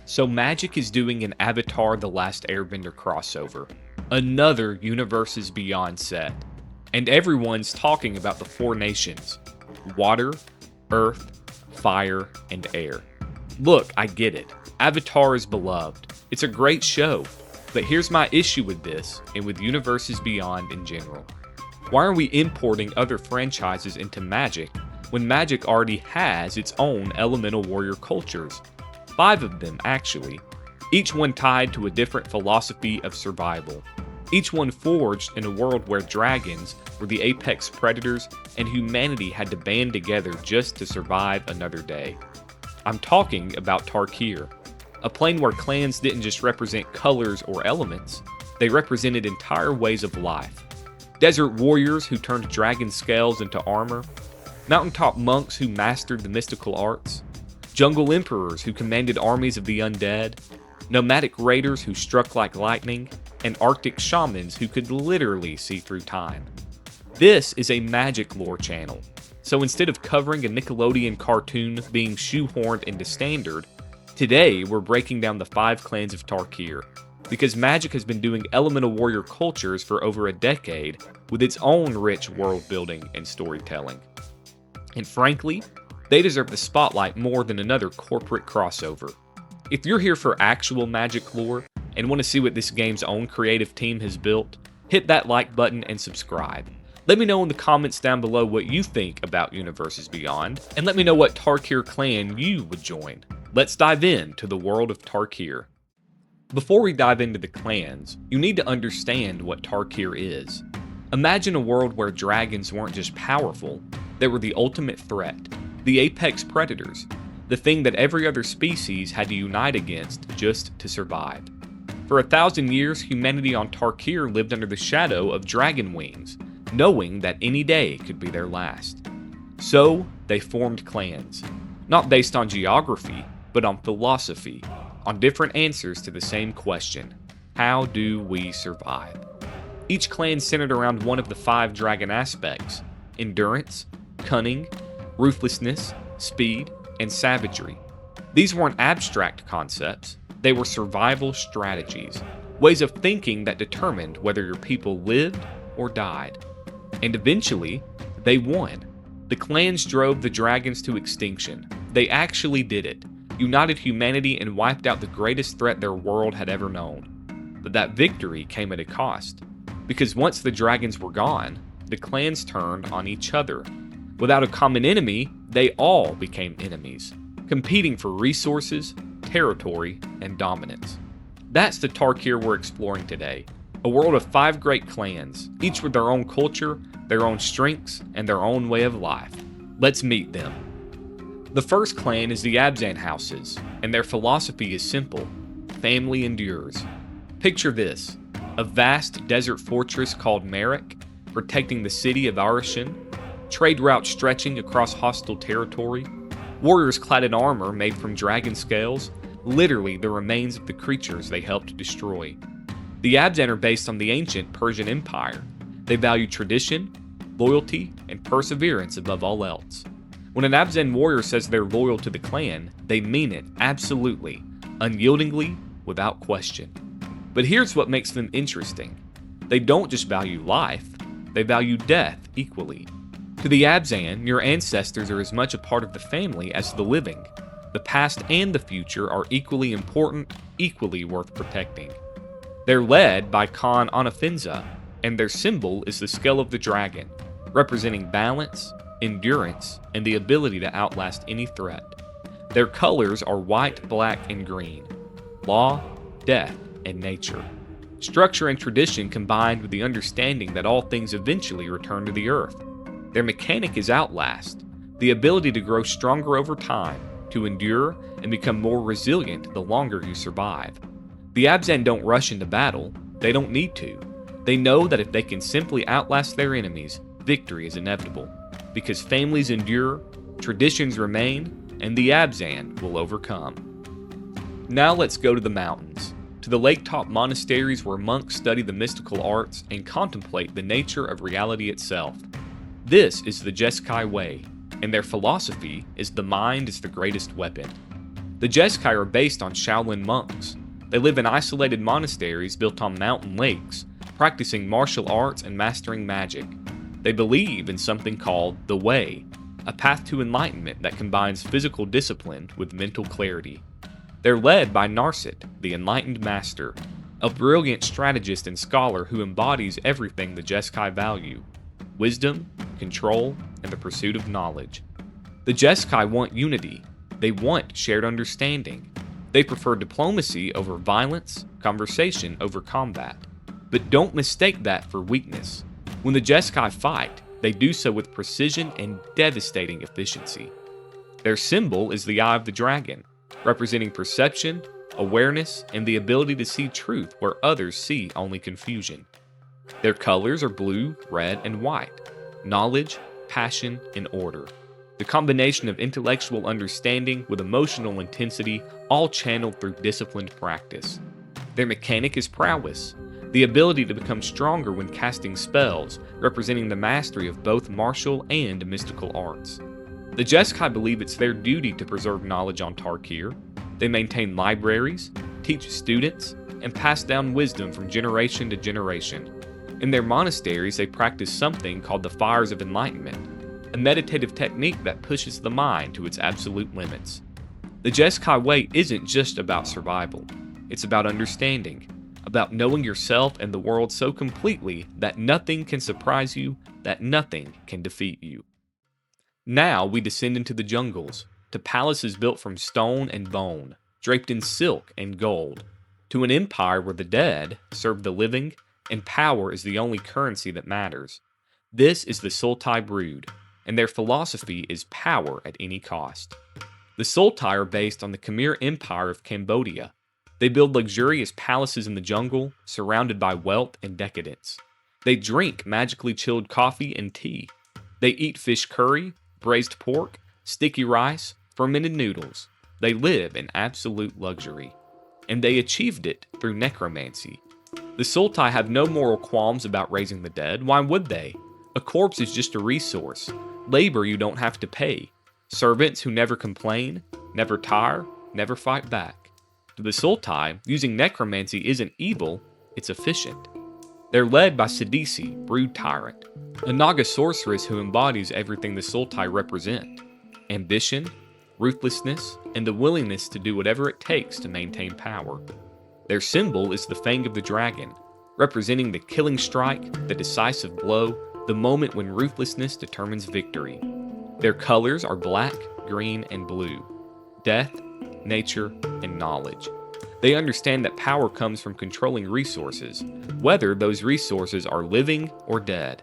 So Magic is doing an Avatar: The Last Airbender crossover, another Universes Beyond set, and everyone's talking about the four nations: water, earth, fire, and air. Look, I get it. Avatar is beloved. It's a great show. But here's my issue with this, and with Universes Beyond in general. Why are we importing other franchises into Magic when Magic already has its own elemental warrior cultures? 5 of them, actually. Each one tied to a different philosophy of survival. Each one forged in a world where dragons were the apex predators and humanity had to band together just to survive another day. I'm talking about Tarkir, a plane where clans didn't just represent colors or elements, they represented entire ways of life. Desert warriors who turned dragon scales into armor, mountaintop monks who mastered the mystical arts, jungle emperors who commanded armies of the undead, nomadic raiders who struck like lightning, and arctic shamans who could literally see through time. This is a Magic lore channel, so instead of covering a Nickelodeon cartoon being shoehorned into standard, today we're breaking down the 5 clans of Tarkir, because Magic has been doing elemental warrior cultures for over a decade with its own rich world building and storytelling. And frankly, they deserve the spotlight more than another corporate crossover. If you're here for actual Magic lore and want to see what this game's own creative team has built, hit that like button and subscribe. Let me know in the comments down below what you think about Universes Beyond, and let me know what Tarkir clan you would join. Let's dive into the world of Tarkir. Before we dive into the clans, you need to understand what Tarkir is. Imagine a world where dragons weren't just powerful, they were the ultimate threat, the apex predators, the thing that every other species had to unite against just to survive. For 1,000 years, humanity on Tarkir lived under the shadow of dragon wings, knowing that any day could be their last. So, they formed clans, not based on geography, but on philosophy, on different answers to the same question: how do we survive? Each clan centered around one of the 5 dragon aspects: endurance, cunning, ruthlessness, speed, and savagery. These weren't abstract concepts, they were survival strategies, ways of thinking that determined whether your people lived or died. And eventually, they won. The clans drove the dragons to extinction. They actually did it, united humanity and wiped out the greatest threat their world had ever known. But that victory came at a cost, because once the dragons were gone, the clans turned on each other. Without a common enemy, they all became enemies, competing for resources, territory, and dominance. That's the Tarkir we're exploring today, a world of 5 great clans, each with their own culture, their own strengths, and their own way of life. Let's meet them. The first clan is the Abzan Houses, and their philosophy is simple: family endures. Picture this: a vast desert fortress called Merrick, protecting the city of Arishan, trade routes stretching across hostile territory, warriors clad in armor made from dragon scales, literally the remains of the creatures they helped destroy. The Abzan are based on the ancient Persian Empire. They value tradition, loyalty, and perseverance above all else. When an Abzan warrior says they're loyal to the clan, they mean it absolutely, unyieldingly, without question. But here's what makes them interesting. They don't just value life, they value death equally. To the Abzan, your ancestors are as much a part of the family as the living. The past and the future are equally important, equally worth protecting. They're led by Khan Anafinza, and their symbol is the skull of the dragon, representing balance, endurance, and the ability to outlast any threat. Their colors are white, black, and green: law, death, and nature. Structure and tradition combined with the understanding that all things eventually return to the earth. Their mechanic is Outlast, the ability to grow stronger over time, to endure, and become more resilient the longer you survive. The Abzan don't rush into battle, they don't need to. They know that if they can simply outlast their enemies, victory is inevitable. Because families endure, traditions remain, and the Abzan will overcome. Now let's go to the mountains, to the lake-top monasteries where monks study the mystical arts and contemplate the nature of reality itself. This is the Jeskai Way, and their philosophy is the mind is the greatest weapon. The Jeskai are based on Shaolin monks. They live in isolated monasteries built on mountain lakes, practicing martial arts and mastering magic. They believe in something called the Way, a path to enlightenment that combines physical discipline with mental clarity. They're led by Narset, the Enlightened Master, a brilliant strategist and scholar who embodies everything the Jeskai value: wisdom, control, and the pursuit of knowledge. The Jeskai want unity. They want shared understanding. They prefer diplomacy over violence, conversation over combat. But don't mistake that for weakness. When the Jeskai fight, they do so with precision and devastating efficiency. Their symbol is the Eye of the Dragon, representing perception, awareness, and the ability to see truth where others see only confusion. Their colors are blue, red, and white: knowledge, passion, and order. The combination of intellectual understanding with emotional intensity, all channeled through disciplined practice. Their mechanic is prowess, the ability to become stronger when casting spells, representing the mastery of both martial and mystical arts. The Jeskai believe it's their duty to preserve knowledge on Tarkir. They maintain libraries, teach students, and pass down wisdom from generation to generation. In their monasteries, they practice something called the Fires of Enlightenment, a meditative technique that pushes the mind to its absolute limits. The Jeskai Way isn't just about survival. It's about understanding, about knowing yourself and the world so completely that nothing can surprise you, that nothing can defeat you. Now we descend into the jungles, to palaces built from stone and bone, draped in silk and gold, to an empire where the dead serve the living, and power is the only currency that matters. This is the Sultai Brood, and their philosophy is power at any cost. The Sultai are based on the Khmer Empire of Cambodia. They build luxurious palaces in the jungle, surrounded by wealth and decadence. They drink magically chilled coffee and tea. They eat fish curry, braised pork, sticky rice, fermented noodles. They live in absolute luxury. And they achieved it through necromancy. The Sultai have no moral qualms about raising the dead. Why would they? A corpse is just a resource, labor you don't have to pay, servants who never complain, never tire, never fight back. To the Sultai, using necromancy isn't evil, it's efficient. They're led by Sidisi, Brood Tyrant, a Naga sorceress who embodies everything the Sultai represent: ambition, ruthlessness, and the willingness to do whatever it takes to maintain power. Their symbol is the Fang of the Dragon, representing the killing strike, the decisive blow, the moment when ruthlessness determines victory. Their colors are black, green, and blue: death, nature, and knowledge. They understand that power comes from controlling resources, whether those resources are living or dead.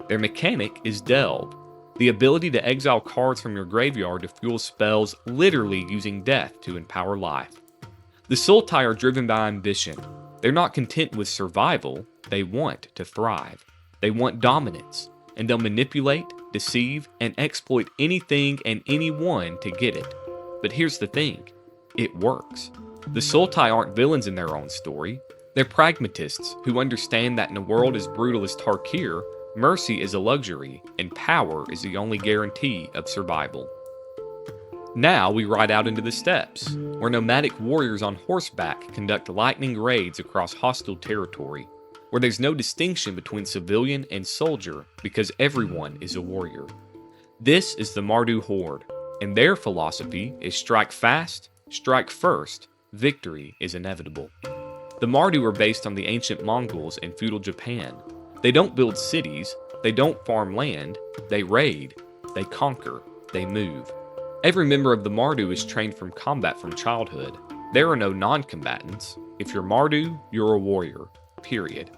Their mechanic is Delve, the ability to exile cards from your graveyard to fuel spells, literally using death to empower life. The Sultai are driven by ambition. They're not content with survival, they want to thrive. They want dominance, and they'll manipulate, deceive, and exploit anything and anyone to get it. But here's the thing: it works. The Sultai aren't villains in their own story. They're pragmatists who understand that in a world as brutal as Tarkir, mercy is a luxury, and power is the only guarantee of survival. Now we ride out into the steppes, where nomadic warriors on horseback conduct lightning raids across hostile territory, where there's no distinction between civilian and soldier because everyone is a warrior. This is the Mardu Horde, and their philosophy is strike fast, strike first, victory is inevitable. The Mardu are based on the ancient Mongols in feudal Japan. They don't build cities, they don't farm land, they raid, they conquer, they move. Every member of the Mardu is trained from combat from childhood. There are no non-combatants. If you're Mardu, you're a warrior, period.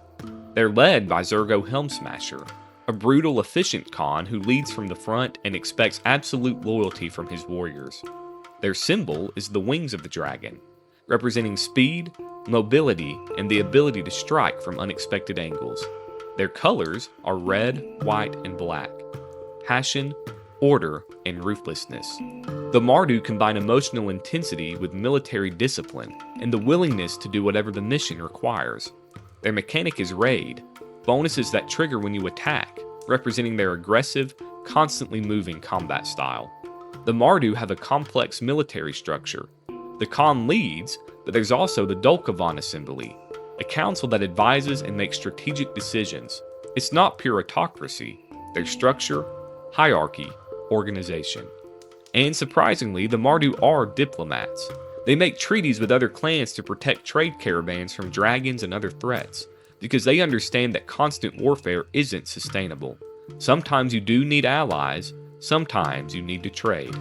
They're led by Zergo Helmsmasher, a brutal, efficient Khan who leads from the front and expects absolute loyalty from his warriors. Their symbol is the wings of the dragon, representing speed, mobility, and the ability to strike from unexpected angles. Their colors are red, white, and black: passion, order, and ruthlessness. The Mardu combine emotional intensity with military discipline and the willingness to do whatever the mission requires. Their mechanic is raid, bonuses that trigger when you attack, representing their aggressive, constantly moving combat style. The Mardu have a complex military structure, The Khan leads, but there's also the Dolkavan Assembly, a council that advises and makes strategic decisions. It's not pure autocracy. There's structure, hierarchy, organization. And surprisingly, the Mardu are diplomats. They make treaties with other clans to protect trade caravans from dragons and other threats, because they understand that constant warfare isn't sustainable. Sometimes you do need allies, sometimes you need to trade.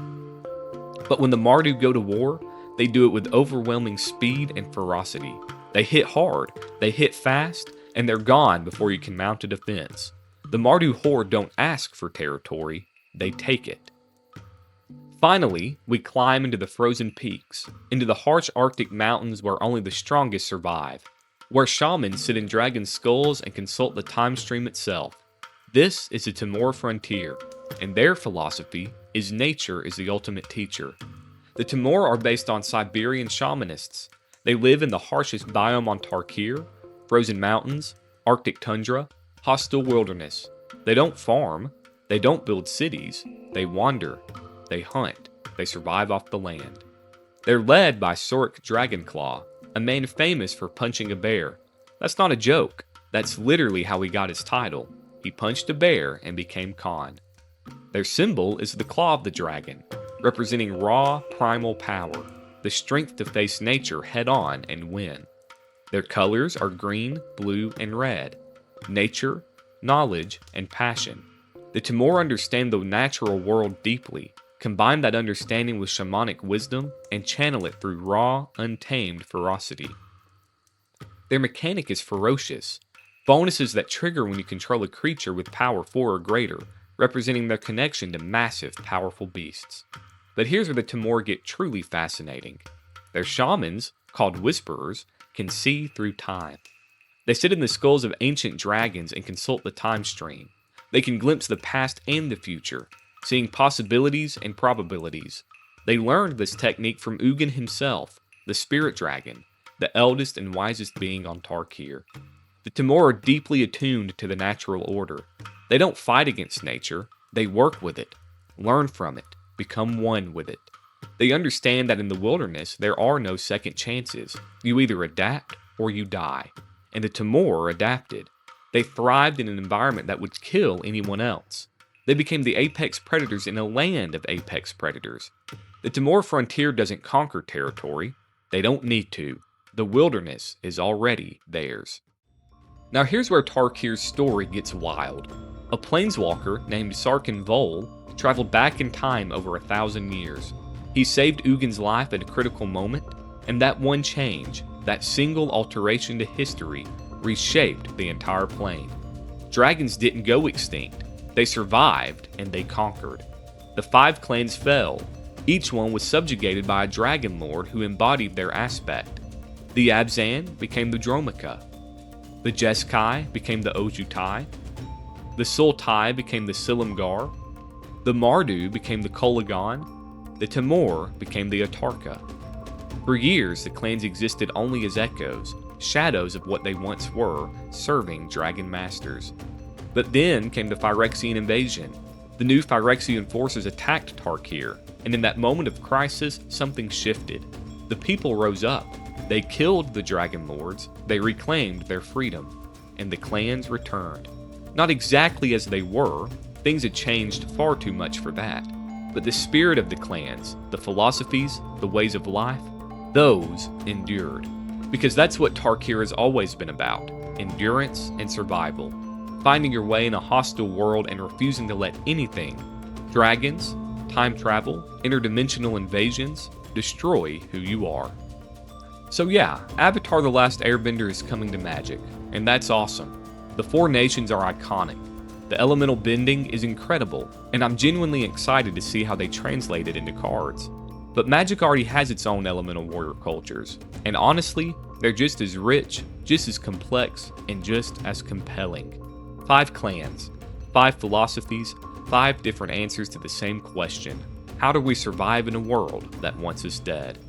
But when the Mardu go to war, they do it with overwhelming speed and ferocity. They hit hard, they hit fast, and they're gone before you can mount a defense. The Mardu Horde don't ask for territory, they take it. Finally, we climb into the frozen peaks, into the harsh Arctic mountains where only the strongest survive, where shamans sit in dragon skulls and consult the time stream itself. This is the Temur Frontier, and their philosophy is nature is the ultimate teacher. The Temur are based on Siberian shamanists. They live in the harshest biome on Tarkir, frozen mountains, Arctic tundra, hostile wilderness. They don't farm, they don't build cities, they wander, they hunt, they survive off the land. They're led by Sorik Dragonclaw, a man famous for punching a bear. That's not a joke, that's literally how he got his title. He punched a bear and became Khan. Their symbol is the claw of the dragon, representing raw, primal power, the strength to face nature head-on and win. Their colors are green, blue, and red. Nature, knowledge, and passion. The Temur understand the natural world deeply, combine that understanding with shamanic wisdom, and channel it through raw, untamed ferocity. Their mechanic is ferocious. Bonuses that trigger when you control a creature with power 4 or greater, representing their connection to massive, powerful beasts. But here's where the Temur get truly fascinating. Their shamans, called Whisperers, can see through time. They sit in the skulls of ancient dragons and consult the time stream. They can glimpse the past and the future, seeing possibilities and probabilities. They learned this technique from Ugin himself, the spirit dragon, the eldest and wisest being on Tarkir. The Temur are deeply attuned to the natural order. They don't fight against nature, they work with it, learn from it, become one with it. They understand that in the wilderness there are no second chances. You either adapt or you die. And the Temur adapted. They thrived in an environment that would kill anyone else. They became the apex predators in a land of apex predators. The Temur Frontier doesn't conquer territory. They don't need to. The wilderness is already theirs. Now here's where Tarkir's story gets wild. A planeswalker named Sarkhan Vol traveled back in time over 1,000 years. He saved Ugin's life at a critical moment, and that one change, that single alteration to history, reshaped the entire plane. Dragons didn't go extinct. They survived, and they conquered. The 5 clans fell. Each one was subjugated by a dragon lord who embodied their aspect. The Abzan became the Dromica. The Jeskai became the Ojutai. The Sultai became the Silumgar. The Mardu became the Kolagon. The Temur became the Atarka. For years, the clans existed only as echoes, shadows of what they once were, serving dragon masters. But then came the Phyrexian invasion. The new Phyrexian forces attacked Tarkir, and in that moment of crisis, something shifted. The people rose up. They killed the dragon lords, they reclaimed their freedom, and the clans returned. Not exactly as they were, things had changed far too much for that. But the spirit of the clans, the philosophies, the ways of life, those endured. Because that's what Tarkir has always been about, endurance and survival. Finding your way in a hostile world and refusing to let anything, dragons, time travel, interdimensional invasions, destroy who you are. So yeah, Avatar: The Last Airbender is coming to Magic, and that's awesome. The 4 nations are iconic. The elemental bending is incredible, and I'm genuinely excited to see how they translate it into cards. But Magic already has its own elemental warrior cultures, and honestly, they're just as rich, just as complex, and just as compelling. 5 clans, 5 philosophies, 5 different answers to the same question. How do we survive in a world that wants us dead?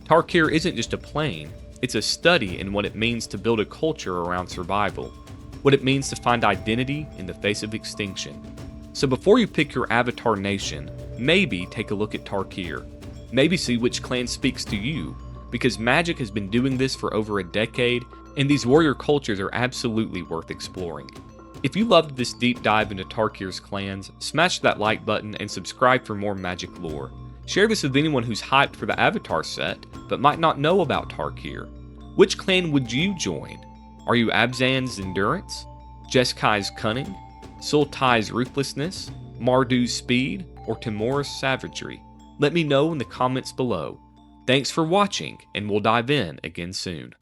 Tarkir isn't just a plane, it's a study in what it means to build a culture around survival, what it means to find identity in the face of extinction. So before you pick your avatar nation, maybe take a look at Tarkir. Maybe see which clan speaks to you, because Magic has been doing this for over a decade, and these warrior cultures are absolutely worth exploring. If you loved this deep dive into Tarkir's clans, smash that like button and subscribe for more Magic lore. Share this with anyone who's hyped for the Avatar set, but might not know about Tarkir. Which clan would you join? Are you Abzan's Endurance, Jeskai's Cunning, Sultai's Ruthlessness, Mardu's Speed, or Temur's Savagery? Let me know in the comments below. Thanks for watching, and we'll dive in again soon.